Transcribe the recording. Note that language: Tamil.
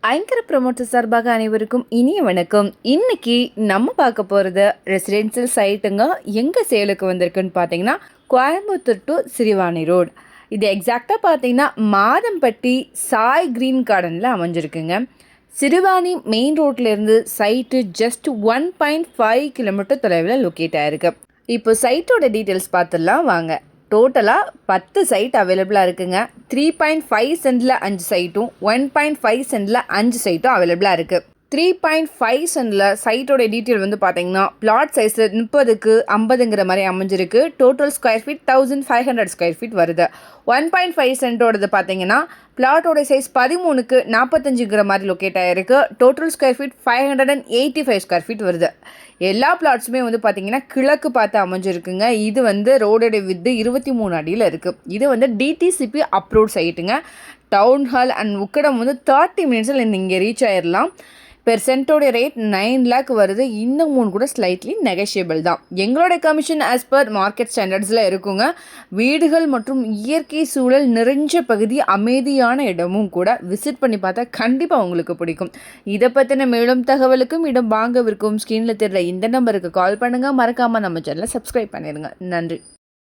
ஐங்கர ப்ரொமோட்டர் சார்பாக அனைவருக்கும் இனிய வணக்கம். இன்னைக்கு நம்ம பார்க்க போகிறது ரெசிடென்சியல் சைட்டுங்க. எங்கே சேலுக்கு வந்திருக்குன்னு பார்த்தீங்கன்னா கோயம்புத்தூர் டு சிறுவாணி ரோடு. இது எக்ஸாக்டாக பார்த்தீங்கன்னா மாதம்பட்டி சாய் கிரீன் கார்டனில் அமைஞ்சிருக்குங்க. சிறுவாணி மெயின் ரோட்லேருந்து சைட்டு ஜஸ்ட் 1.5 கிலோமீட்டர் தொலைவில் லொக்கேட் ஆகிருக்கு. இப்போ சைட்டோட டீட்டெயில்ஸ் பார்த்துடலாம் வாங்க. டோட்டலாக 10 சைட் அவைலபிளாக இருக்குங்க. 3.5 சென்டில் 5 சைட்டும் 1.5 சென்டில் 5 சைட்டும் அவைலபிளாக இருக்குது. 3.5 சென்டில் சைட்டோட டீட்டெயில் வந்து பார்த்தீங்கன்னா பிளாட் சைஸு 30க்கு 50ங்கிற மாதிரி அமைஞ்சிருக்கு. Total square feet 1500 square feet வருது. 1.5 சென்டோடது பார்த்தீங்கன்னா பிளாட்டோட சைஸ் 13க்கு 45ங்கிற மாதிரி லொக்கேட் ஆகிருக்கு. Total square feet 585 square feet வருது. எல்லா பிளாட்ஸுமே வந்து பார்த்தீங்கன்னா கிழக்கு பார்த்து அமைஞ்சிருக்குங்க. இது வந்து ரோடோட வித்து 23 அடியில் இருக்குது. இது வந்து டிடிசிபி அப்ரூவ்ட் சைட்டுங்க. டவுன் ஹால் அண்ட் உக்கடம் வந்து 30 மினிட்ஸில் இங்கே ரீச் ஆயிடலாம். பெர் சென்ட்டோட ரேட் 9 lakh வருது. இந்த மூணு கூட ஸ்லைட்லி நெகஷியபிள் தான். எங்களோட கமிஷன் ஆஸ் பர் மார்க்கெட் ஸ்டாண்டர்ட்ஸில் இருக்குங்க. வீடுகள் மற்றும் இயற்கை சூழல் நிறைஞ்ச பகுதி, அமைதியான இடமும் கூட. விசிட் பண்ணி பார்த்தா கண்டிப்பாக உங்களுக்கு பிடிக்கும். இதை பற்றின மேலும் தகவலுக்கும் இடம் வாங்கவிருக்கும் ஸ்க்ரீனில் தெரியல இந்த நம்பருக்கு கால் பண்ணுங்கள். மறக்காமல் நம்ம சேனலை சப்ஸ்கிரைப் பண்ணிடுங்க. நன்றி.